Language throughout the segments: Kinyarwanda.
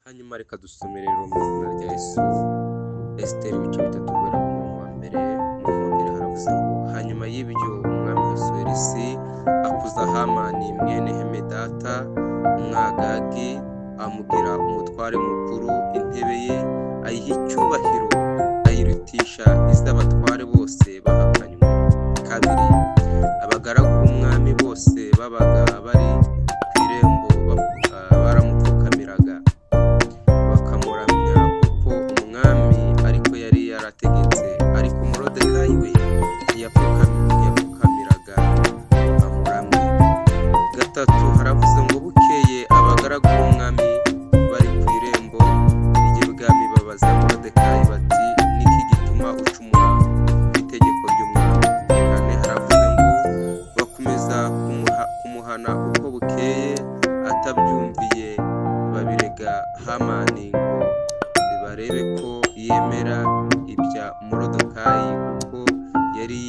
Hanyuma reka dusome rero mu izina rya Yesu. Esiteri ibice bitatu guhera ku murongo wa mbere. Umurongo wa mbere haravuze ngo hanyuma y'ibyo umwami Ahasuwerusi akuza Hamani mwene Hamedata umwagagi, amugira umutware mukuru, intebe ye ayiha icyubahiro, ayirutisha iz'abatware bose bahakanywe. Kabiri, abagaragu b'umwami bose babaga bari ku irembo baramupfukamiraga bakamuramya kuko umwami ariko yari yarategetse, ariko Moridekayi we ntiyapfukamiraga amuramye. Gatatu, haravuze ngo bukeye abagaragu b'umwami bari ku irembo ry'ibwami babaza Moridekayi bati niki gituma ucumura ku itegeko ry'umwami? Kane, haravuze ngo bakomeza kumuhana uko bukeye, atabyumviye babirega Hamani ngo barebe ko yemera ibya Moridekayi, kuko yari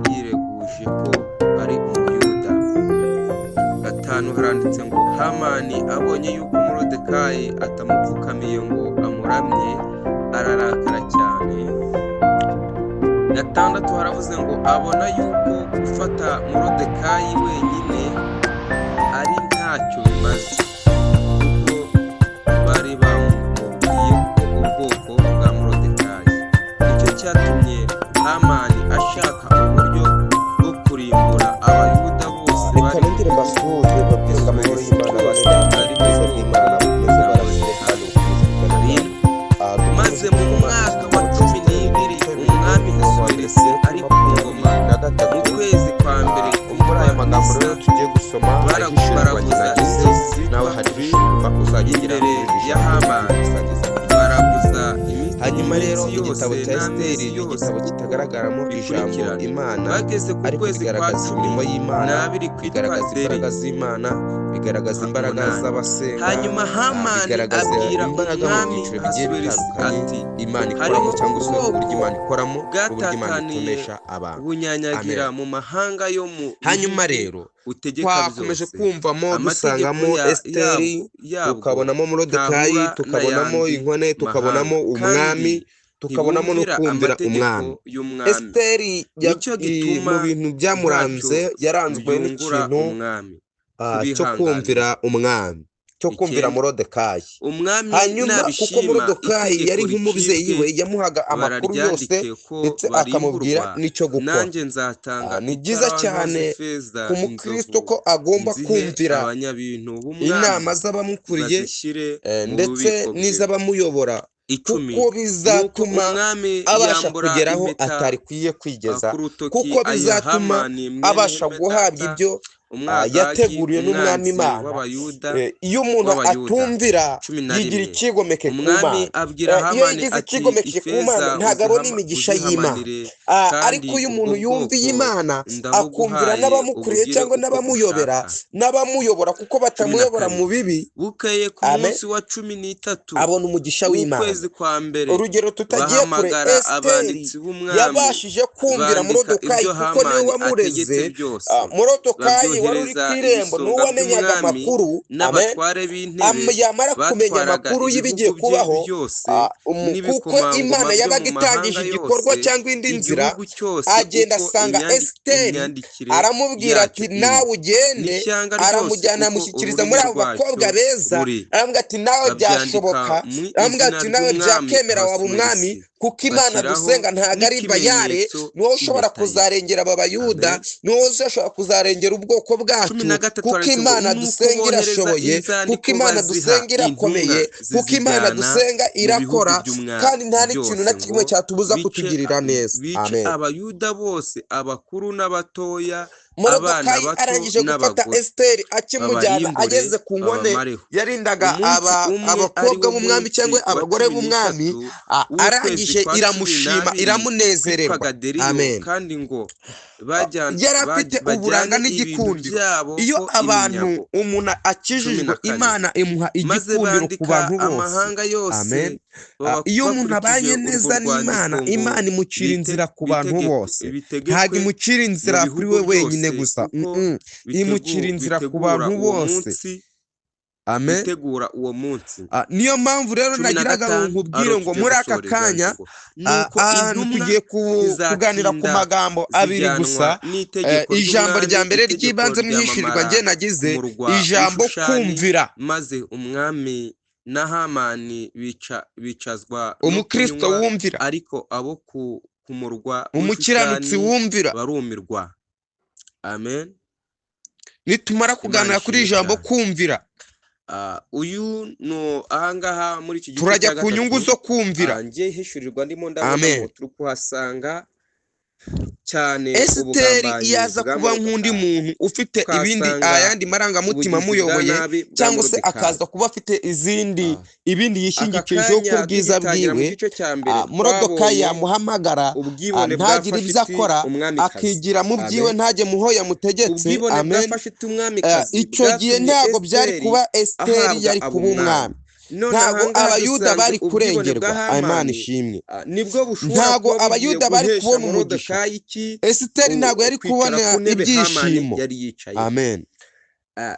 yireguje ko ari Umuyuda. Gatanu, haranditse ngo Hamani abonye yuko Moridekayi atamupfukamiye ngo amuramye, ararakara cyane. Gatandatu, haravuze ngo abona yuko gufata Moridekayi wenyine ari ntacyo bimaze, kuko bari bamubwiye ko ubwoko bwa Moridekayi. Nicyo cyatumye Hamani ashaka uburyo bwo kurimbura Abayuda bose bari maze mu mwaka wa 12 umwami Ahasuwerusi ari ku ngoma, mu kwezi kwa mbere baraguza imisozi imbere ya Hamani, baraguza hanyuma rero iminsi igitabo yose cya Esiteri n'amezi ni yose igitabo kitagaragaramo ijambo bikurikirana. Imana, Bageze ku ariko kwezi kwa bigaragaza imirimo y'Imana, 12 kwitwa bigaragaza Aderi. imbaraga z'Imana, bigaragaza imbaraga Umunani. z'abasenga, Hanyuma Hamani bigaragaza abwira imbaraga mu umwami byiciro bigiye Ahasuwerusi bitandukanye ati Imana ikoramo, hariho cyangwa se ubwoko uburyo Imana ikoramo, uburyo Imana bwatataniye itonesha abantu. bunyanyagira Amen. mu mahanga yo mu Hanyuma bihugu rero utegeka twakomeje byose. kumvamo Amategeko dusangamo Esiteri, yabwo tukabonamo Moridekayi, ntahura tukabonamo n'ayandi inkone, tukabonamo mahanga, umwami, kandi tukabonamo no ntibumvira kumvira amategeko umwami. y'umwami. Esiteri Nicyo gituma mu bintu byamuranze ntacyo yaranzwe byungura n'ikintu umwami cyo kumvira kubihanganira. umwami, cyo kumvira Icyenda, Moridekayi. umwami Hanyuma kuko nabishima Moridekayi yari itegeko nk'umubyeyi we, ricibwe yamuhaga amakuru yose bararyandike ko ndetse akamubwira barimburwa, n'icyo gukora. nanjye nzatanga Ni byiza italanto cyane z'ifeza ku mukristo inzovu ko agomba nzihe kumvira abanyabintu inama b'umwami z'abamukuriye bazishyire mu ndetse bubiko bwe. n'iz'abamuyobora, Icumi, kuko nuko bizatuma umwami abasha yambura kugeraho impeta atarikwiye kwigeza, ku rutoki kuko ayiha bizatuma Hamani mwene abasha guhabwa Hamedata ibyo umwagagi, yateguriwe n'umwami umwanzi Imana. w'Abayuda. Iyo umuntu atumvira Cumi na yigira rimwe, icyigomeke ku umwami Mana. abwira Iyo Hamani yigize ati icyigomeke ku Mana ifeza ntabwo abona imigisha y'Imana. uzihamanire, Ariko kandi iyo ubwo umuntu yumviye bwoko Imana akumvira ndabuguhaye n'abamukuriye ubugire cyangwa uko n'abamuyobera, ushaka. n'abamuyobora kuko Cumi na batamuyobora kabiri, mu bibi, bukeye ku Amen, munsi wa 13 abona umugisha w'Imana. w'ukwezi kwa mbere Urugero tutagiye kure, bahamagara Esiteri abanditsi b'umwami yabashije kumvira bandika Moridekayi ibyo kuko niwe Hamani wamureze. ategetse byose, Moridekayi wari uri babyohereza ku irembo niwe ibisonga wamenyaga by'umwami amakuru. Amen. n'abatware b'intebe Yamara kumenya batwaraga amakuru y'ibigiye ibihugu bye kubaho, byose kuko Imana n'ibikomangoma byo yabaga mu itangije mahanga igikorwa yose, cyangwa indi nzira, igihugu cyose agenda uko asanga Esiteri, imyandikire aramubwira ati yacyo nawe iri, ugende, n'ishyanga ryose aramujyana uko amushyikiriza ururimi muri abo rwacyo bakobwa beza, ruri, aramubwira ati nawe babyandika byashoboka, mu aramubwira izina ati nawe ry'umwami byakemera waba umwami, Ahasuwerusi, kuko Imana bashyiraho dusenga ntabwo ari Bayale, n'ikimenyetso niwowe ushobora cy'impeta ye. kuzarengera aba Bayuda, Amen. niwowe ushobora kuzarengera ubwoko Cumi bwacu, na gatatu kuko handitse ngo Imana nuko dusenga bohereza irashoboye, kuko inzandiko Imana baziha dusenga irakomeye, intumwa kuko Imana zizijyana dusenga mu bihugu irakora, kandi nta n'ikintu na byose kimwe ngo cyatubuza bice kutugirira neza. bice Amen. Abayuda bose, abakuru n'abatoya, abana Moridekayi bato arangije gufata n'abagore, Esiteri akimujyana babarimbure ageze ku nkone babamareho. yarindaga Umunsi umwe ari abakobwa wo b'umwami munsi cyangwa wa abagore 13 b'umwami, w'ukwezi arangije kwa iramushima 12 iramunezererwa. kwitwaga Deriyo, Amen. kandi ngo yari afite uburanga bajyane ibintu n'igikundiro. byabo Iyo ho abantu iminyago. umuntu akijijwe, 14, Imana imuha maze igikundiro ku bandika bantu bose. amahanga yose Amen. Iyo umuntu abanye neza n'Imana, Imana imucira inzira ku bantu bose, ntabwo imucira inzira kuri we wenyine gusa, imucira inzira ku bantu bose. gutegura uwo munsi. Niyo mpamvu rero nagiraga ngo nkubwire ngo muri aka kanya ahantu tugiye kuganira ku magambo abiri gusa. Ijambo rya mbere ry'ibanze mwishirirwa njye nagize ijambo kumvira, maze umwami na Hamani bicazwa umukristo wumvira, ariko abo ku murwa umukiranutsi wumvira barumirwa. Amen. Nitumara kuganira kuri ijambo kumvira, uyu no ahangaha muri iki gice turajya ku nyungu zo kumvira. Ngiye hishurirwa ndimo ndabona ngo turi kuhasanga cyane Esiteri yaza kuba nk'undi muntu ufite ibindi ayandi marangamutima muyoboye, cyangwa se akaza kuba afite ibindi yishingikijeho ku bwiza bwiwe. Moridekayi yamuhamagara ntagire ibyo akora, akigira mu byiwe ntajye muho yamutegetse. Amen. Icyo gihe ntabwo byari kuba Esiteri yari kuba umwami, ntabwo abayuda bari kurengerwa. Imana ishimwe. Ntabwo abayuda bari kubona umugisha. Esiteri ntabwo yari kubona ibyishimo. Amen.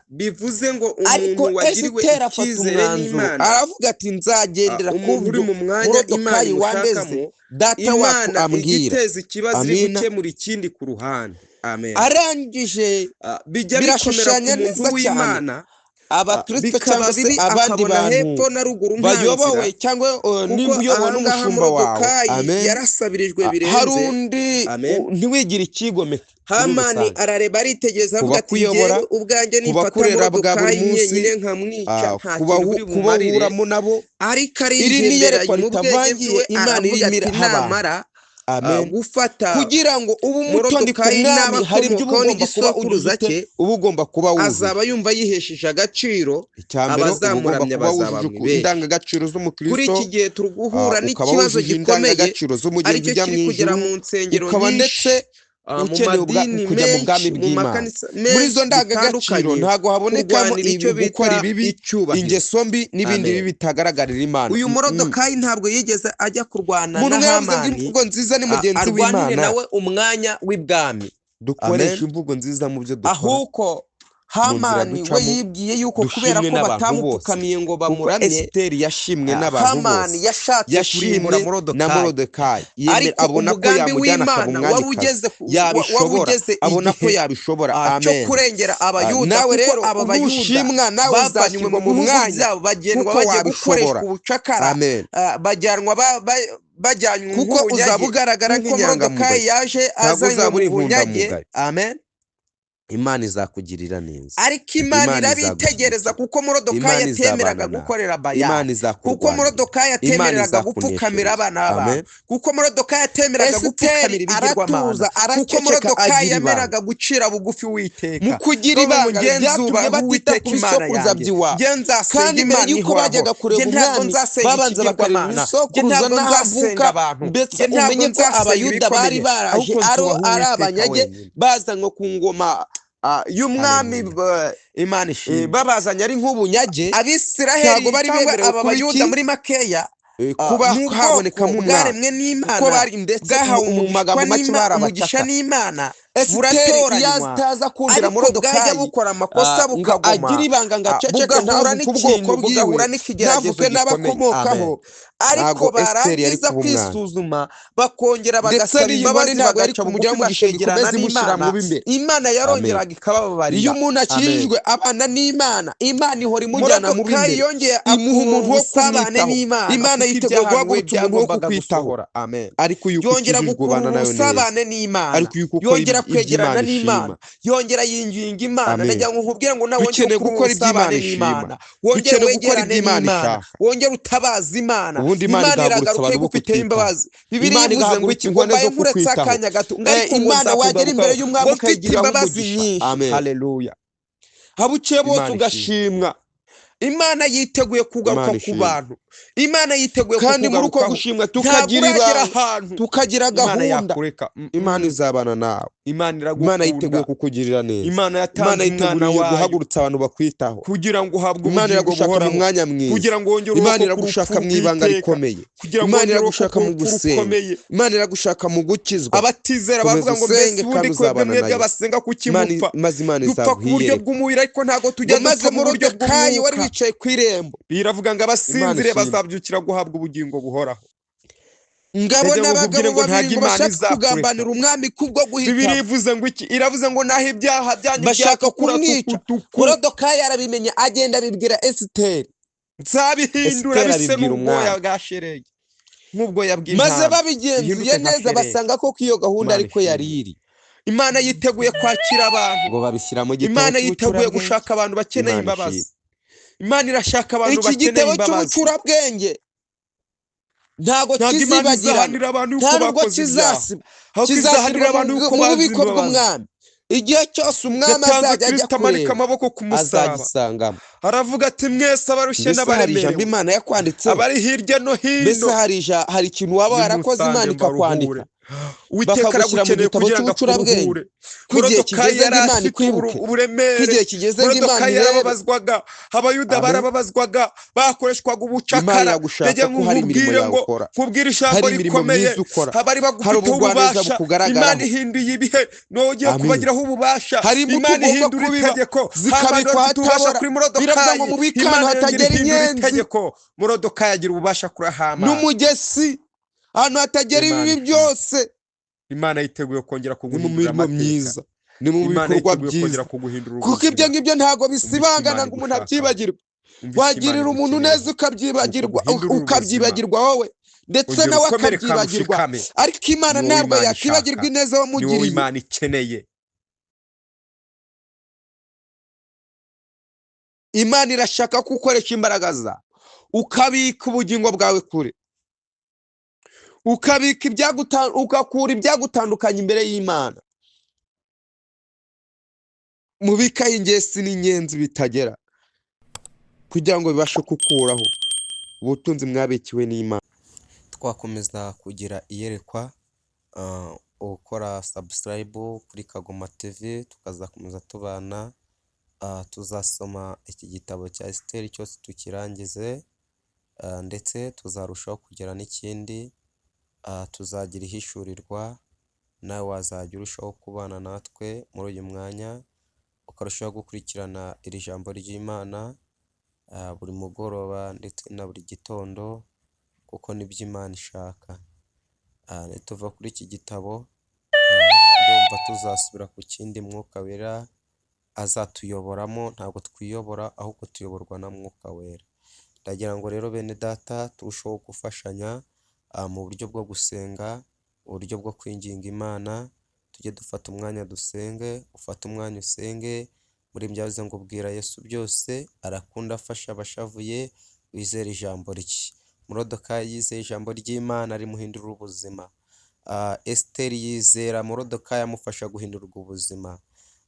Bivuze ngo umuntu wagiriwe icyizere n'Imana aravuga ati nzagendera ku Moridekayi wandeze data wacu ambwira. Igiteza ikibazo iri gukemura ikindi ku ruhande. Amen. Arangije birashushanya neza cyane abakristo cyangwa se abandi bantu bayobowe cyangwa niba uyobowe n'umushumba wawe. Amen. Yarasabirijwe birenze. Hari undi ntiwigire ikigomeka. Hamani arareba aritegeza avuga ati yewe ubwanjye nifata Moridekayi nyenyine nkamwica kubahuramo nabo, ariko ariyemera ritavangiye Imana irimo namara gufata kugira ngo ubu umutondi ku mwami hari ibyo ugomba kuba wuzuye. Azaba yumva yihesheje agaciro, abazamuramya bazabamwibera indangagaciro z'umukristo. Kuri iki gihe turi guhura n'ikibazo gikomeye aricyo kiri kugera mu nsengero nyinshi, ukeneye kujya mu bwami bw'Imana. Muri izo ndangagaciro ntabwo habonekamo gukora ibibi, ingeso mbi n'ibindi bibi bitagaragarira Imana. Uyu Moridekayi ntabwo yigeze ajya kurwana na Hamani imvugo nziza ni mugenzi w'Imana, nawe umwanya w'ibwami. Dukoresha imvugo nziza mu byo dukora. Ahubwo Hamani we yibwiye yuko kubera ko batamupfukamiye ngo bamuramye, Esiteri yashimwe n'abantu bose. Hamani yashatse kurimura Moridekayi, abona ko yamujyana akabumwanyikazi, yabishobora, abona ko yabishobora. Cyo kurengera abayuda. Nawe rero aba bayuda nawe uzanywe mu mwanya bagendwa bagiye gukoreshwa ubucakara, bajyanwa bajyanywe kuko uzaba ugaragara nk'inyangamugayo, yaje azanye mu bunyage. Amen. Imana izakugirira neza. Ariko Imana irabitegereza kuko Moridekayi yatemeraga gukorera Bayali, kuko Moridekayi yatemeraga gupfukamira abana b'abantu, kuko Moridekayi yatemeraga gupfukamira ibigirwamana, kuko Moridekayi yemeraga gucira bugufi Uwiteka. Mu kugira ibanga byatumye batita ku bisokuruza by'iwabo, kandi mbere yuko bajyaga kureba umwami babanza bakareba ibisokuruza n'ahavuka, ndetse umenye ko abayuda bari baraje ari abanyage bazanywe ku ngoma y'umwami Imana ishimwe, babazanye ari nk'ubunyage. Abisiraheli bari bemerewe aba bayuda muri makeya kuba habonekamo ubwaremwe n'Imana, kuko bari ndetse mu magambo make umugisha n'Imana. Esiteri yazaza kumvira Moridekayi bukora amakosa bukagoma, agira ibanga ngo aceceke ntavuge ubwoko bwiwe, ntavuge n'abakomokaho. Ariko barangiza kwisuzuma bakongera bagasaba imbabazi, bagaca bugufi bakegerana n'Imana. Imana yarongeraga ikababarira. Iyo umuntu akijijwe abana n'Imana, Imana ihora imujyana mu bindi, imuha umuntu wo kumwitaho. Imana yiteguye guhagurutsa umuntu wo kukwitaho. Ariko uyu yongera gukura ubusabane n'Imana, yongera kwegerana n'Imana, yongera yinginga Imana. Najya ngo nkubwire ngo nawe wongere gukora iby'Imana n'Imana, wongere wegerane n'Imana, wongere utabaza Imana. Imana iragaruka igufiteho imbabazi. Bibiliya ivuze ngo iki, ngo mbaye nkuretse akanya gato, Imana wagera imbere y'umwami ukayigira imbabazi nyinshi. Haleluya. Habukiye bose ugashimwa. Imana yiteguye kugaruka ku bantu. Imana yiteguye kandi muri uko gushimwa tukagira gahunda. Imana izabana nawe. Imana yiteguye kukugirira neza. Imana yiteguye guhagurutsa abantu bakwitaho kugira ngo uhabwe Imana iragushaka mu mwanya mwiza, kugira ngo wongere Imana iragushaka mu ibanga rikomeye, Imana iragushaka mu gusenga, Imana iragushaka mu gukizwa. Abatizera bavuga ngo mbese ubundi kwebwe mwebwe abasenga kuki mupfa? Maze Imana dupfa ku buryo bw'umubiri ariko ntago tujya dupfa mu buryo bw'umwuka. bicaye ku irembo. biravuga ngo abasinzire bazabyukira guhabwa ubugingo buhoraho. Ngabona abagabo babiri ngo bashaka kugambanira umwami kubwo guhita. Bibiri ivuze ngo iki? Iravuze ngo naho ibyaha byanyu bashaka kumwica. Moridekayi arabimenye, agenda abibwira Esiteri. Nzabihindura bise n'ubwoya bwa shelegi, nk'ubwo yabwiye intama. Maze babigenzuye neza basanga ko iyo gahunda ariko yari iri. Imana yiteguye kwakira abantu ngo babishyira mu gitabo. Imana yiteguye gushaka abantu bakeneye imbabazi. Imana irashaka abantu bakeneye imbabazi. Iki gitabo cy'ubucurabwenge ntago kizibagirana, ntabwo kizasiba, kizahanira abantu yuko bubiko bw'umwami. Igihe cyose umwami azajya ajya kureba amaboko ku musaraba, azagisangamo. Aravuga ati mwese abarushye n'abaremerewe, Imana yakwanditseho, abari hirya no hino. Mbese hari ikintu waba warakoze Imana ikakwandika, Uwiteka aragukeneye kugira ngo akuruhure. Moridekayi yari afite uburemere, Moridekayi yarababazwaga, Abayuda barababazwaga, bakoreshwaga ubucakara. Ndege nkubwire ngo kubwira ijambo rikomeye, abari bagufiteho ububasha, Imana ihinduye ibihe, nogeye kubagiraho ububasha. Imana ihindura itegeko, zikabikwa hatabora. Biravuga ngo mu bikano hatagera inyenzi. Moridekayi agira ububasha kuri Hamani n'umugesi, ahantu hatagera ibi byose. Imana yiteguye kongera kuguhindura amateka, ni mu bikorwa byiza, kuko ibyo ngibyo ntago bisibangana ngo umuntu abyibagirwe. Wagirira umuntu neza ukabyibagirwa wowe, ndetse nawe akabyibagirwa, ariko Imana ntabwo yakibagirwa ineza wamugiriye. Imana ikeneye. Imana irashaka ko ukoresha imbaraga zawe, ukabika ubugingo bwawe kure, ugakura ibyagutandukanya imbere y'Imana. Mubikaho ingesi n'inyenzi bitagera, kugira ngo bibashe kukuraho ubutunzi mwabikiwe n'Imana. Twakomeza kugira iyerekwa, ukora subscribe kuri Kagoma TV, tukazakomeza tubana. Tuzasoma iki gitabo cya Esiteri cyose tukirangize, ndetse tuzarushaho kugera n'ikindi. Tuzagira ihishurirwa, nawe wazajya urushaho kubana natwe muri uyu mwanya, ukarushaho gukurikirana iri jambo ry'Imana buri mugoroba ndetse na buri gitondo, kuko nibyo Imana ishaka. Nituva kuri iki gitabo, ndumva tuzasubira ku kindi Mwuka Wera azatuyoboramo. Ntabwo twiyobora, ahubwo tuyoborwa na Mwuka Wera. Ndagira ngo rero bene data turushaho gufashanya mu buryo bwo gusenga, uburyo bwo kwinginga Imana. Tujye dufata umwanya dusenge, ufata umwanya usenge. Muri byavuze ngo bwira Yesu byose, arakunda afasha abashavuye, wizera ijambo rye. Moridekayi yizeye ijambo ry'Imana rimuhindurira ubuzima. Esiteri yizera Moridekayi amufasha guhindurwa ubuzima,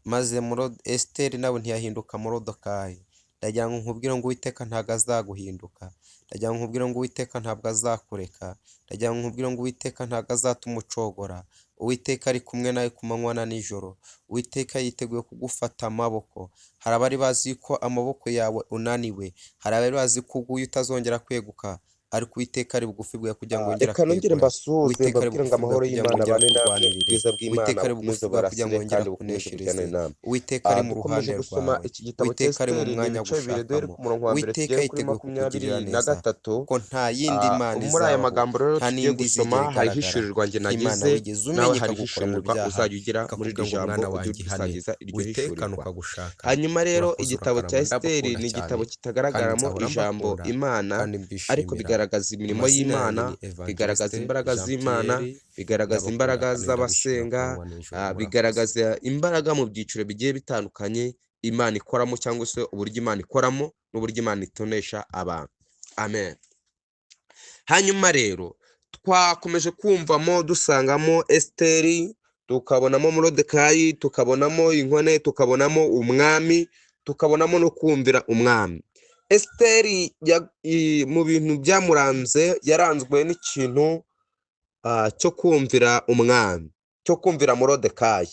maze Esiteri nawe ntiyahinduka Moridekayi. Ndagira ngo nkubwire ngo Uwiteka ntabwo azaguhinduka, ndagira ngo nkubwire ngo Uwiteka ntabwo azakureka, ndagira ngo nkubwire ngo Uwiteka ntabwo azatuma ucogora. Uwiteka ari kumwe nawe ku manywa na nijoro. Uwiteka yiteguye kugufata amaboko. Hari abari bazi ko amaboko yawe unaniwe, hari abari bazi ko uguye utazongera kweguka, ariko Uwiteka ari bugufi bwawe kugira ngo wongere kwegura. Uwiteka ari bugufi bwawe kugira ngo wongere kurwanirire. Uwiteka ari bugufi bwawe kugira ngo wongere kuneshereze. Uwiteka ari mu ruhande rwawe. Uwiteka ari mu mwanya wo gushakamo. Uwiteka yiteguye kukugirira neza, ko nta yindi Mana izabaho, nta n'indi izigera igaragara. Imana wigeze umenyeka gukora mu byaha, ikakuvuga ngo mwana wanjye ihane. Uwiteka nukagushaka. Hanyuma rero igitabo cya Esiteri ni igitabo kitagaragaramo ijambo Imana, ariko bigaragaza imirimo y'Imana, bigaragaza imbaraga z'Imana, bigaragaza imbaraga z'abasenga, bigaragaza imbaraga mu byiciro bigiye bitandukanye Imana ikoramo, cyangwa se uburyo Imana ikoramo n'uburyo Imana itonesha abantu. Amen. Hanyuma rero twakomeje kumvamo, dusangamo Esiteri, tukabonamo Moridekayi, tukabonamo inkone, tukabonamo umwami, tukabonamo no kumvira umwami. Esiteri mu bintu byamuranze, yaranzwe n'ikintu cyo kumvira umwami, cyo kumvira Moridekayi.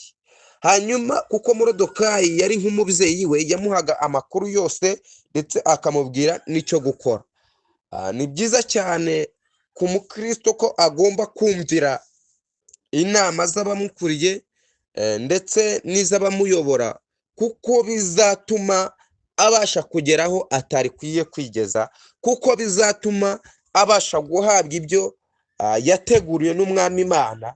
Hanyuma kuko Moridekayi yari nk'umubyeyi we, yamuhaga amakuru yose ndetse akamubwira n'icyo gukora. Ni byiza cyane ku mukristo ko agomba kumvira inama z'abamukuriye ndetse n'iz'abamuyobora, kuko bizatuma abasha kugeraho atarikwiye kwigeza, kuko bizatuma abasha guhabwa ibyo yateguriwe n'umwami Imana.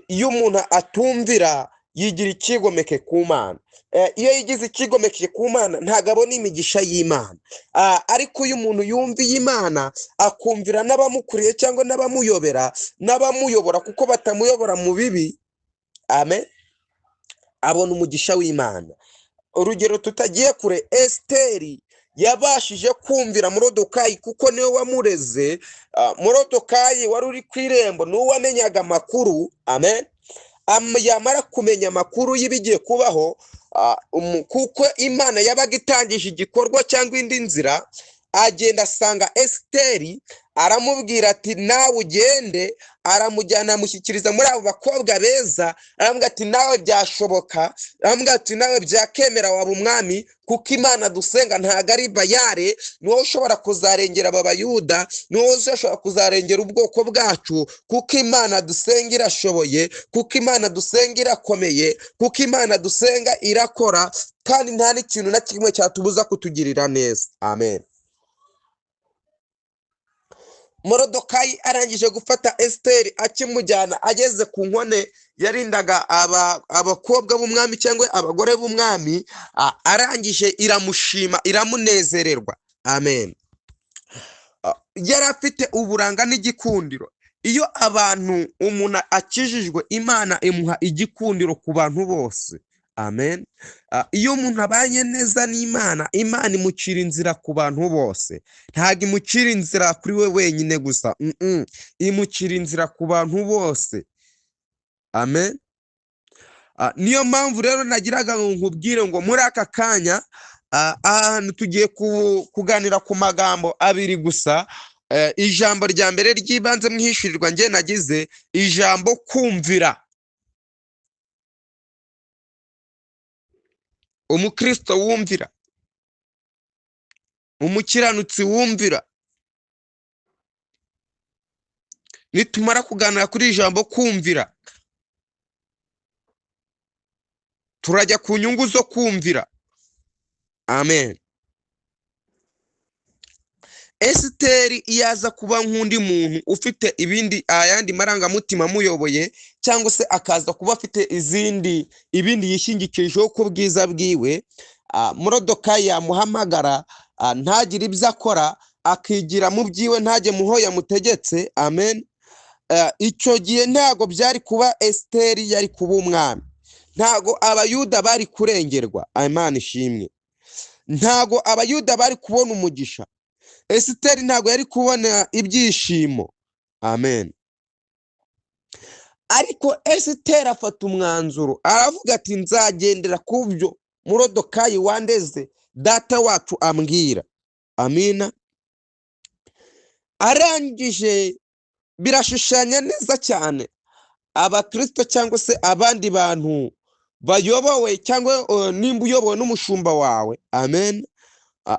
Iyo umuntu atumvira yigira icyigomeke ku Mana. Iyo yigize icyigomeke ku Mana ntabwo abona imigisha y'Imana. Ariko iyo umuntu yumviye Imana akumvira n'abamukuriye cyangwa n'abamuyobora kuko batamuyobora mu bibi, amen, abona umugisha w'Imana. Urugero tutagiye kure, Esiteri yabashije kumvira Moridekayi kuko niwe wamureze. Moridekayi wari uri ku irembo niwe wamenyaga amakuru, amen. Yamara kumenya amakuru y'ibigiye kubaho, kuko Imana yabaga itangije igikorwa cyangwa indi nzira, agenda asanga Esiteri, aramubwira ati nawe ugende, aramujyana amushyikiriza muri abo bakobwa beza, aramubwira ati nawe byashoboka, aramubwira ati nawe byakemera waba umwami, kuko Imana dusenga ntabwo ari Bayale, ni wowe ushobora kuzarengera aba Bayuda, ni wowe ushobora kuzarengera ubwoko bwacu, kuko Imana dusenga irashoboye, kuko Imana dusenga irakomeye, kuko Imana dusenga irakora, kandi nta n'ikintu na kimwe cyatubuza kutugirira neza, amen. Moridekayi arangije gufata Esiteri, akimujyana ageze ku nkone yarindaga abakobwa b'umwami cyangwa abagore b'umwami, arangije iramushima, iramunezererwa, amen. Yari afite uburanga n'igikundiro. Iyo umuntu akijijwe, Imana imuha igikundiro ku bantu bose, amen. Iyo umuntu abanye neza n'Imana, Imana imucira inzira ku bantu bose, ntabwo imucira inzira kuri we wenyine gusa, imucira inzira ku bantu bose, amen. Niyo mpamvu rero nagiraga ngo nkubwire ngo muri aka kanya ahantu tugiye kuganira ku magambo abiri gusa. Ijambo rya mbere ry'ibanze mu ihishurirwa njye nagize ijambo kumvira. Umukristo wumvira, umukiranutsi wumvira. Nitumara kuganira kuri ijambo kumvira, turajya ku nyungu zo kumvira, amen. Esiteri iyo aza kuba nk'undi muntu ufite ayandi marangamutima amuyoboye, cyangwa se akaza kuba afite ibindi yishingikirijeho ku bwiza bwiwe, Moridekayi yamuhamagara ntagire ibyo akora, akigira mu byiwe, ntajye muho yamutegetse, amen. Icyo gihe ntago byari kuba Esiteri yari kuba umwami, ntago Abayuda bari kurengerwa, Imana ishimwe, ntago Abayuda bari kubona umugisha, Esiteri ntago yari kubona ibyishimo, amen. Ariko Esiteri afata umwanzuro, aravuga ati nzagendera ku byo Moridekayi wandeze data wacu ambwira, amina. Arangije birashushanya neza cyane abakristo cyangwa se abandi bantu bayobowe, cyangwa nimba uyobowe n'umushumba wawe, amen.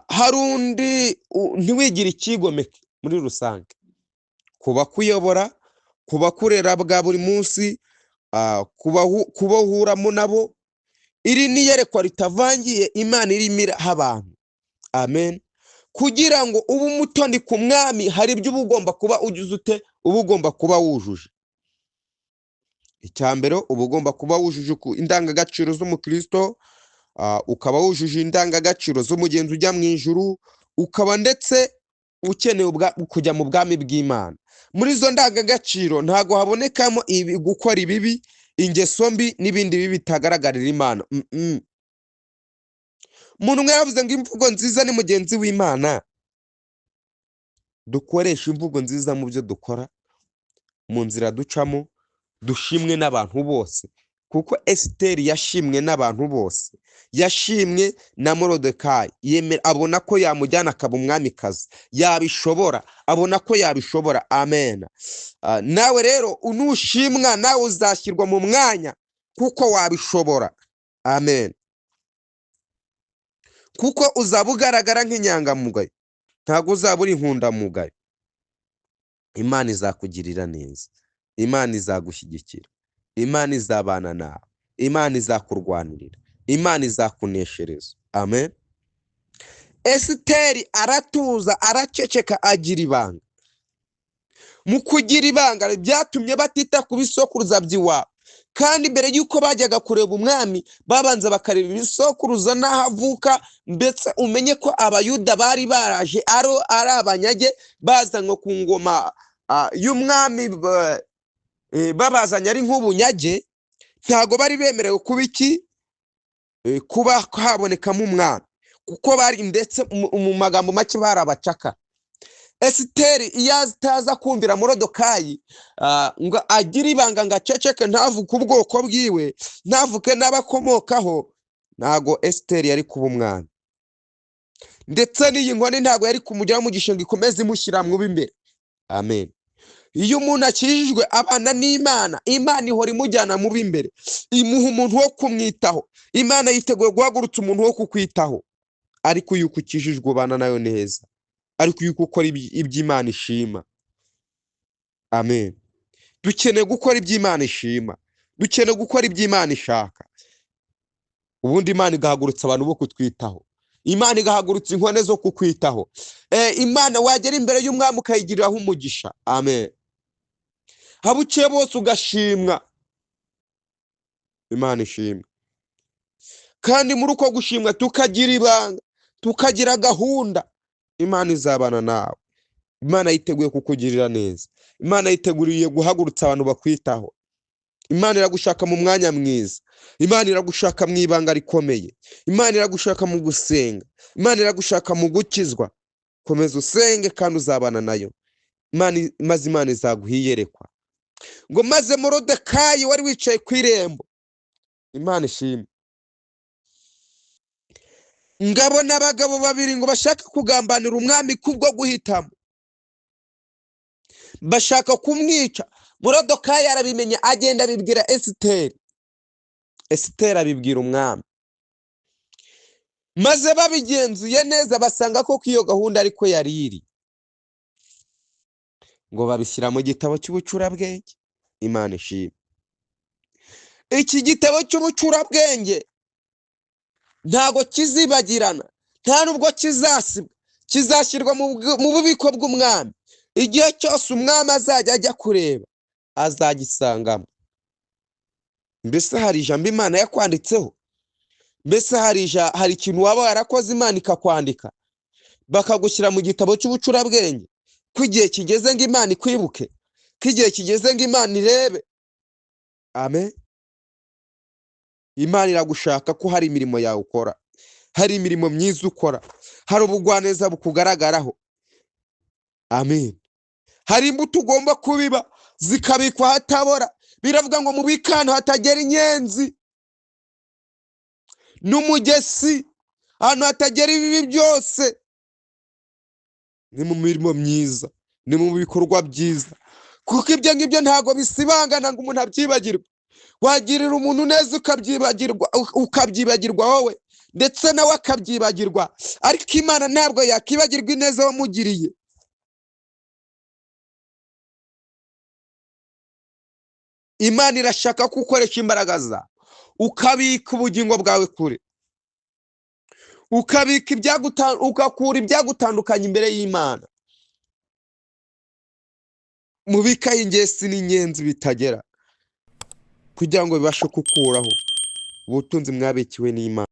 Hari undi ntiwigire icyigomeke muri rusange, kuba kuyobora, kuba kurera bwa buri munsi, kuba uhuramo nabo. Iri ni iyerekwa ritavangiye Imana irimo iraha abantu, amen. Kugira ngo ube umutoni ku mwami, hari ibyo uba ugomba kuba ugize ute, uba ugomba kuba wujuje. Icya mbere, uba ugomba kuba wujuje indangagaciro z'umukristo, ukaba wujuje indangagaciro z'umugenzi ujya mu ijuru, ukaba ndetse ukeneye kujya mu bwami bw'Imana. Muri izo ndangagaciro ntago habonekamo gukora ibibi, ingeso mbi n'ibindi bibi bitagaragarira Imana. Umuntu umwe yaravuze ngo imvugo nziza ni mugenzi w'Imana. Dukoresha imvugo nziza mu byo dukora, mu nzira ducamo, dushimwe n'abantu bose, kuko Esiteri yashimwe n'abantu bose, yashimwe na Moridekayi, abona ko yamujyana akaba umwamikazi, yabishobora, abona ko yabishobora, amen. Nawe rero nushimwa, nawe uzashyirwa mu mwanya kuko wabishobora, amen. Kuko uzaba ugaragara nk'inyangamugayo, ntabwo uzaba uri inkundamugayo. Imana izakugirira neza, Imana izagushyigikira, Imana izabana nawe, Imana izakurwanirira, Imana izakuneshereza, amen. Esiteri aratuza, araceceka, agira ibanga. Mu kugira ibanga byatumye batita ku bisokuruza by'iwabo, kandi mbere y'uko bajyaga kureba umwami babanza bakareba ibisokuruza n'aho avuka, ndetse umenye ko abayuda bari baraje ari abanyage bazanywe ku ngoma y'umwami, babazanye ari nk'ubunyage. Ntago bari bemerewe kuba habonekamo umwami, kuko bari ndetse mu magambo make bari abacakara. Esiteri iyo ataza kumvira Moridekayi ngo agire ibanga ngo aceceke, ntavuke ubwoko bwiwe, ntavuke n'abakomokaho, ntago Esiteri yari kuba umwami. Ndetse n'iyi nkoni ntago yari kumugiraho umugisha ngo ikomeze imushyira mu b'imbere. Amen. Iyo umuntu akijijwe abana n'Imana, Imana ihora imujyana mu b'imbere, imuha umuntu wo kumwitaho. Imana yiteguye guhagurutsa umuntu wo kukwitaho, ariko yuko ukijijwe ubana nayo neza, ariko yuko ukora iby'Imana ishima. Amen. Dukeneye gukora iby'Imana ishima, dukeneye gukora iby'Imana ishaka, ubundi Imana igahagurutsa abantu bo kutwitaho, Imana igahagurutsa inkone zo kukwitaho. Imana wagera imbere y'umwami ukayigiriraho umugisha. Amen. Habuciye bose ugashimwa, Imana ishimwe. Kandi muri uko gushimwa tukagira ibanga, tukagira gahunda, Imana izabana nawe. Imana yiteguye kukugirira neza, Imana yiteguriye guhagurutsa abantu bakwitaho. Imana iragushaka mu mwanya mwiza, Imana iragushaka mu ibanga rikomeye, Imana iragushaka mu gusenga, Imana iragushaka mu gukizwa. Komeza usenge kandi uzabana nayo, maze Imana izaguha iyerekwa. Ngo maze Moridekayi wari wicaye ku irembo, Imana ishimwe, ngabona abagabo babiri ngo bashaka kugambanira umwami kubwo guhitamo, bashaka kumwica. Moridekayi arabimenya, agenda abibwira Esiteri. Esiteri abibwira umwami, maze babigenzuye neza basanga ko iyo gahunda ariko yari iri, ngo babishyira mu gitabo cy'ubucurabwenge. Imana ishimwe. Iki gitabo cy'ubucurabwenge ntago kizibagirana, nta nubwo kizasibwa, kizashyirwa mu bubiko bw'umwami. Igihe cyose umwami azajya ajya kureba azagisangamo. Mbese hari ijambo Imana yakwanditseho? Mbese hari ikintu waba warakoze Imana ikakwandika bakagushyira mu gitabo cy'ubucurabwenge, ko igihe kigeze ngo Imana ikwibuke, ko igihe kigeze ngo Imana irebe? Amen. Imana iragushaka ko hari imirimo yawe ukora, hari imirimo myiza ukora, hari ubugwaneza bukugaragaraho. Amen. Hari imbuto ugomba kubiba zikabikwa hatabora. Biravuga ngo mubike ahantu hatagera inyenzi n'umugesi, ahantu hatagera ibibi byose. Ni mu mirimo myiza, ni mu bikorwa byiza, kuko ibyo ngibyo ntago bisibangana ngo umuntu abyibagirwe. Wagirira umuntu neza ukabyibagirwa wowe, ndetse nawe akabyibagirwa, ariko Imana ntabwo yakibagirwa ineza wamugiriye. Imana irashaka ko ukoresha imbaraga zawe, ukabika ubugingo bwawe kure, ugakura ibyagutandukanya imbere y'Imana. Mubikaho ingesi n'inyenzi bitagera, kugira ngo bibashe kukuraho ubutunzi mwabikiwe n'Imana.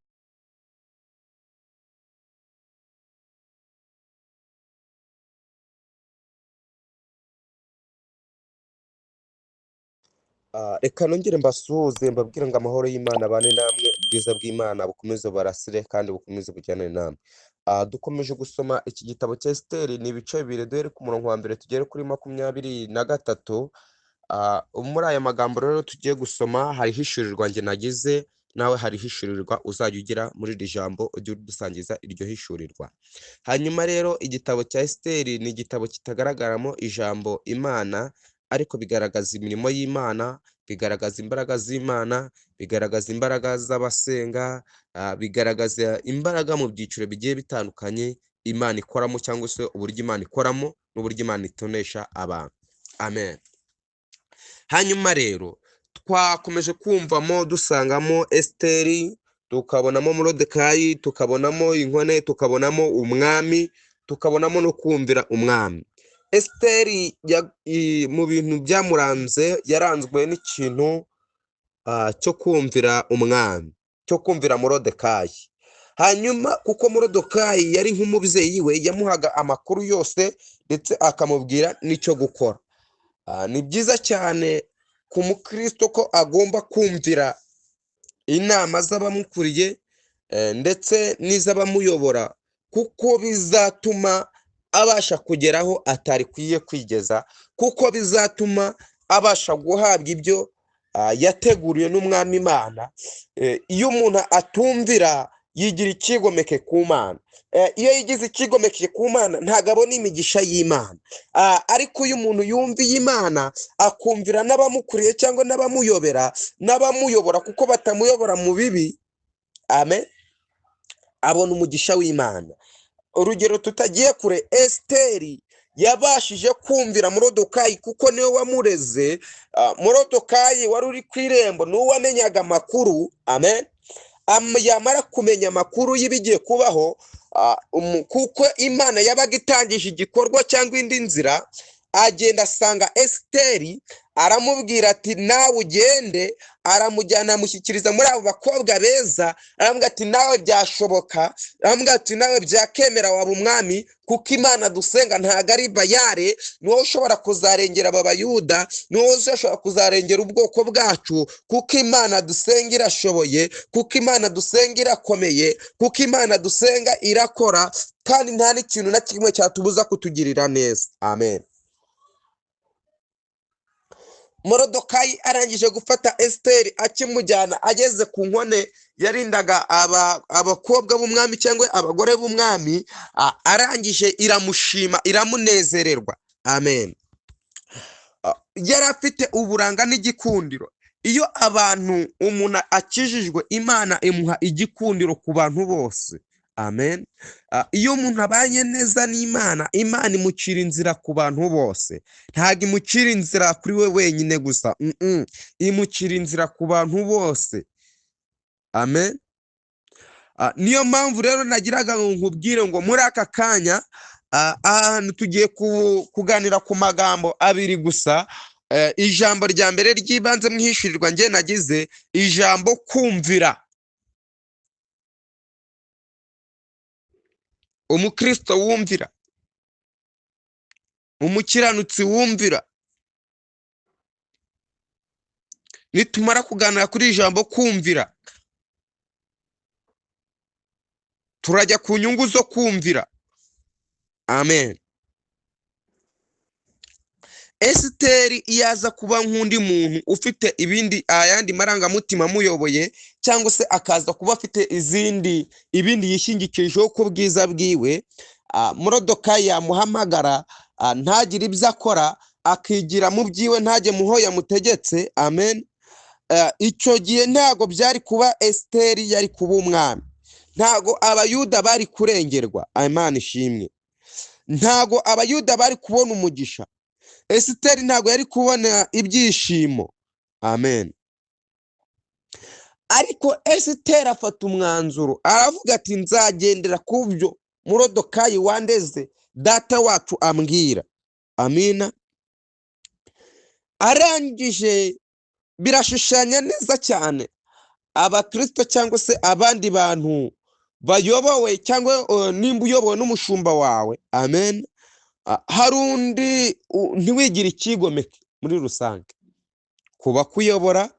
Reka nongere mbasuhuze mbabwira ngo amahoro y'Imana abane namwe, ubwiza bw'Imana bukomeze barasire kandi bukomeze bujyane namwe. Dukomeje gusoma iki gitabo cya Esiteri, ni ibice bibiri, duhere ku murongo wa mbere tugere kuri 23. Muri aya magambo rero tugiye gusoma hari hishurirwa njye nagize, nawe hari hishurirwa uzajya ugira muri iri jambo ujye dusangiza iryo hishurirwa. Hanyuma rero igitabo cya Esiteri ni igitabo kitagaragaramo ijambo Imana, ariko bigaragaza imirimo y'Imana, bigaragaza imbaraga z'Imana, bigaragaza imbaraga z'abasenga, bigaragaza imbaraga mu byiciro bigiye bitandukanye Imana ikoramo, cyangwa se uburyo Imana ikoramo n'uburyo Imana itonesha abantu. Amen. Hanyuma rero twakomeje kumvamo dusangamo Esiteri, tukabonamo Moridekayi, tukabonamo inkone, tukabonamo umwami, tukabonamo no kumvira umwami. Esiteri mu bintu byamuranze yaranzwe n'ikintu cyo kumvira umwami, cyo kumvira Moridekayi. Hanyuma kuko Moridekayi yari nk'umubyeyi we, yamuhaga amakuru yose ndetse akamubwira n'icyo gukora. Ni byiza cyane ku mukristo ko agomba kumvira inama z'abamukuriye ndetse n'iz'abamuyobora, kuko bizatuma abasha kugeraho atari kwiye kwigeza, kuko bizatuma abasha guhabwa ibyo yateguriwe n'umwami Imana. Iyo umuntu atumvira yigira icyigomeke ku Mana. Iyo yigize icyigomeke ku Mana ntabwo abona imigisha y'Imana. Ariko iyo umuntu yumviye Imana akumvira n'abamukuriye cyangwa n'abamuyobora n'abamuyobora, kuko batamuyobora mu bibi, amen, abona umugisha w'Imana. Urugero tutagiye kure, Esiteri yabashije kumvira Moridekayi kuko niwe wamureze. Moridekayi wari uri ku irembo niwe wamenyaga amakuru, amen. Yamara kumenya amakuru y'ibigiye kubaho, kuko Imana yabaga itangije igikorwa cyangwa indi nzira, agenda asanga Esiteri, aramubwira ati nawe ugende. Aramujyana amushyikiriza muri abo bakobwa beza, aramubwira ati nawe byashoboka, aramubwira ati nawe byakemera waba umwami, kuko Imana dusenga ntabwo ari Bayale. Ni wowe ushobora kuzarengera aba Bayuda, ni wowe ushobora kuzarengera ubwoko bwacu, kuko Imana dusenga irashoboye, kuko Imana dusenga irakomeye, kuko Imana dusenga irakora, kandi nta n'ikintu na kimwe cyatubuza kutugirira neza, amen. Moridekayi arangije gufata Esiteri, akimujyana ageze ku nkone yarindaga abakobwa b'umwami cyangwa abagore b'umwami, arangije iramushima, iramunezererwa, amen. Yari afite uburanga n'igikundiro. Iyo umuntu akijijwe, Imana imuha igikundiro ku bantu bose, amen. Iyo umuntu abanye neza n'Imana, Imana imucira inzira ku bantu bose. Ntabwo imucira inzira kuri we wenyine gusa, imucira inzira ku bantu bose, amen. Niyo mpamvu rero nagiraga ngo nkubwire ngo muri aka kanya ahantu tugiye kuganira ku magambo abiri gusa. Ijambo rya mbere ry'ibanze mu ihishurirwa njye nagize ijambo kumvira. Umukristo wumvira, umukiranutsi wumvira. Nitumara kuganira kuri ijambo kumvira, turajya ku nyungu zo kumvira, amen. Esiteri iyo aza kuba nk'undi muntu ufite ayandi marangamutima amuyoboye, cyangwa se akaza kuba afite ibindi yishingikirijeho ku bwiza bwiwe, Moridekayi yamuhamagara ntagire ibyo akora, akigira mu byiwe, ntajye muho yamutegetse, amen. Icyo gihe ntabwo byari kuba Esiteri yari kuba umwami, ntabwo Abayuda bari kurengerwa, Imana ishimwe. Ntabwo Abayuda bari kubona umugisha, Esiteri ntabwo yari kubona ibyishimo, amen. Ariko Esiteri afata umwanzuro, aravuga ati nzagendera ku byo Moridekayi wandeze data wacu ambwira, amina. Arangije birashushanya neza cyane abakristo cyangwa se abandi bantu bayobowe, cyangwa nimba uyobowe n'umushumba wawe, amen. Hari undi ntiwigire icyigomeke muri rusange, kuba kuyobora,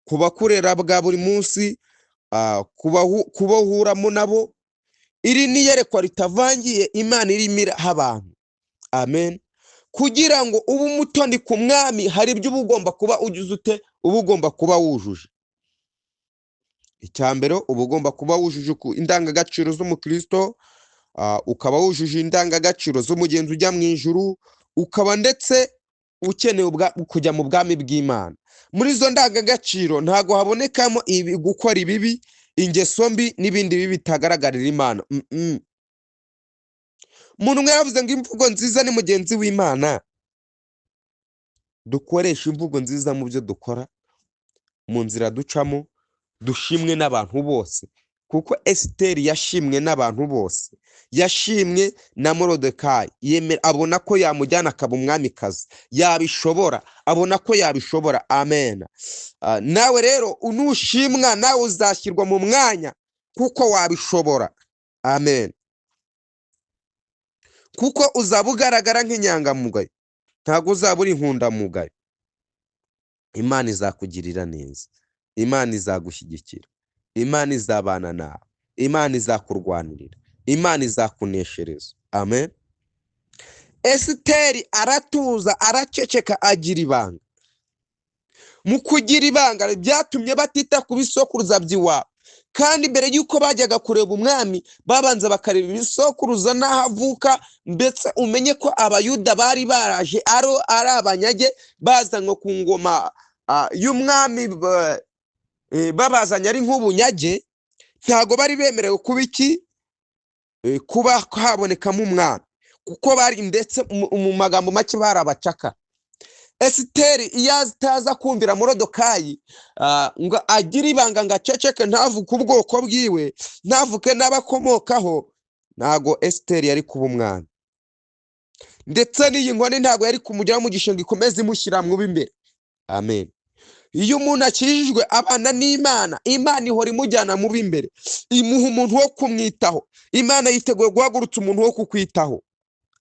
kuba kurera bwa buri munsi, kuba uhuramo nabo. Iri ni iyerekwa ritavangiye Imana irimo iraha abantu, amen. Kugira ngo ube umutoni ku mwami, hari ibyo uba ugomba kuba ugize ute, uba ugomba kuba wujuje. Icya mbere, uba ugomba kuba wujuje indangagaciro z'umukristo, ukaba wujuje indangagaciro z'umugenzi ujya mu ijuru, ukaba ndetse ukeneye kujya mu bwami bw'Imana. Muri izo ndangagaciro ntabwo habonekamo gukora ibibi, ingeso mbi n'ibindi bibi bitagaragarira Imana. Umuntu umwe yaravuze ngo imvugo nziza ni mugenzi w'Imana. Dukoresha imvugo nziza mu byo dukora, mu nzira ducamo, dushimwe n'abantu bose. kuko Esiteri yashimwe n'abantu bose, yashimwe na Morodekayi, abona ko yamujyana akaba umwamikazi, yabishobora, abona ko yabishobora. Amen. Nawe rero nushimwa nawe uzashyirwa mu mwanya kuko wabishobora. Amen. Kuko uzaba ugaragara nk'inyangamugayo, ntabwo uzaba uri inkundamugayo. Imana izakugirira neza, Imana izagushyigikira, Imana izabana nawe, Imana izakurwanirira, Imana izakuneshereza. Amen. Esiteri aratuza, araceceka, agira ibanga. Mu kugira ibanga byatumye batita ku bisokuruza by'iwabo, kandi mbere y'uko bajyaga kureba umwami babanza bakareba ibisokuruza n'aho avuka, ndetse umenye ko abayuda bari baraje ari abanyage bazanywe ku ngoma y'umwami, babazanye ari nk'ubunyage, ntago bari bemerewe kuba habonekamo umwami, kuko bari ndetse mu magambo make bari abacakara. Esiteri iyo ataza kumvira Morodekayi ngo agire ibanga ngo aceceke, ntavuke ubwoko bwiwe, ntavuke n'abakomokaho, ntago Esiteri yari kuba umwami, ndetse n'iyi nkoni ntago yari kumujyaho umugisha ngo ikomeze imushyira mu b'imbere. Amen. Iyo umuntu akijijwe abana n'Imana, Imana ihora imujyana mu b'imbere, imuha umuntu wo kumwitaho. Imana yiteguye guhagurutsa umuntu wo kukwitaho,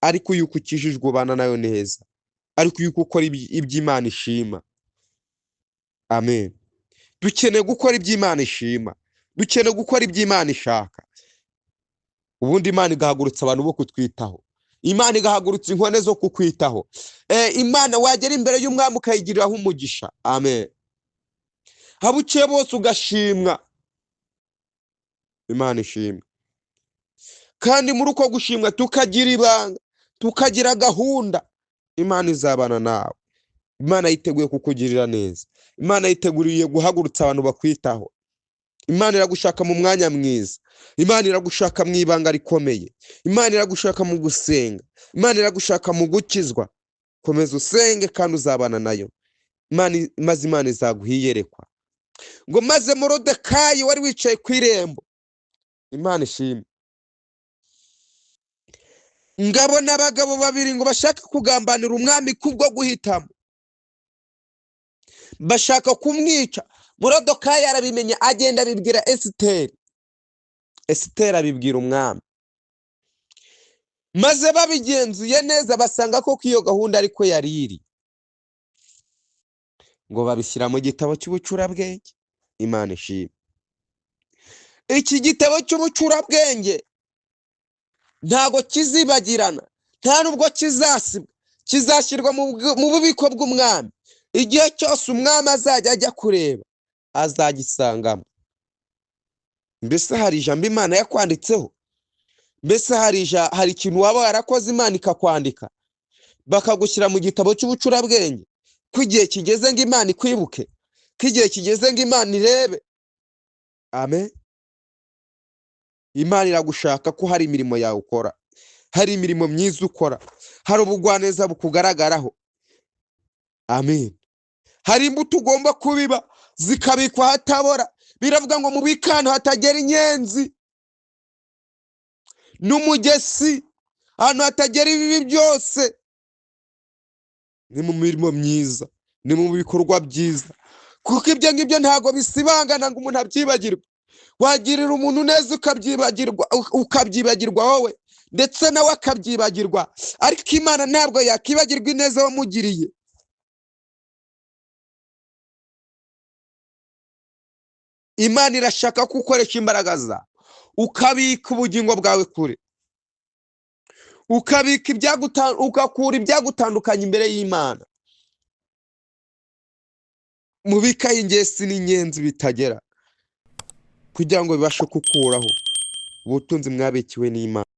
ariko yuko ukijijwe ubana nayo neza, ariko yuko ukora iby'Imana ishima. Amen. Dukeneye gukora iby'Imana ishima, dukeneye gukora iby'Imana ishaka, ubundi Imana igahagurutsa abantu bo kutwitaho, Imana igahagurutsa inkone zo kukwitaho. Imana wagera imbere y'umwami ukayigiriraho umugisha. Amen. Habuciye bose ugashimwa, Imana ishimwe. Kandi muri uko gushimwa tukagira ibanga, tukagira gahunda, Imana izabana nawe. Imana yiteguye kukugirira neza, Imana yiteguriye guhagurutsa abantu bakwitaho. Imana iragushaka mu mwanya mwiza, Imana iragushaka mu ibanga rikomeye, Imana iragushaka mu gusenga, Imana iragushaka mu gukizwa. Komeza usenge kandi uzabana nayo, maze Imana izaguha iyerekwa. Ngo maze Morodekayi wari wicaye ku irembo, Imana ishimwe, ngabona abagabo babiri ngo bashaka kugambanira umwami kubwo guhitamo, bashaka kumwica. Morodekayi arabimenya, agenda abibwira Esiteri, Esiteri abibwira umwami, maze babigenzuye neza basanga ko iyo gahunda ariko yari iri, ngo babishyira mu gitabo cy'ubucurabwenge. Imana ishimwe. Iki gitabo cy'ubucurabwenge ntago kizibagirana, nta nubwo kizasibwa, kizashyirwa mu bubiko bw'umwami. Igihe cyose umwami azajya ajya kureba azagisangamo. Mbese hari ijambo Imana yakwanditseho? Mbese hari ikintu waba warakoze Imana ikakwandika bakagushyira mu gitabo cy'ubucurabwenge, ko igihe kigeze ngo Imana ikwibuke, ko igihe kigeze ngo Imana irebe? Amen. Imana iragushaka ko hari imirimo yawe ukora, hari imirimo myiza ukora, hari ubugwaneza bukugaragaraho. Amen. Hari imbuto ugomba kubiba zikabikwa hatabora. Biravuga ngo mubike ahantu hatagera inyenzi n'umugesi, ahantu hatagera ibibi byose. Ni mu mirimo myiza, ni mu bikorwa byiza, kuko ibyo ngibyo ntago bisibangana ngo umuntu abyibagirwe. Wagirira umuntu neza ukabyibagirwa wowe, ndetse nawe akabyibagirwa, ariko Imana ntabwo yakibagirwa ineza wamugiriye. Imana irashaka ko ukoresha imbaraga zawe, ukabika ubugingo bwawe kure, ugakura ibyagutandukanya imbere y'Imana, mubika ingesi n'inyenzi bitagera, kugira ngo bibashe kukuraho ubutunzi mwabikiwe n'Imana.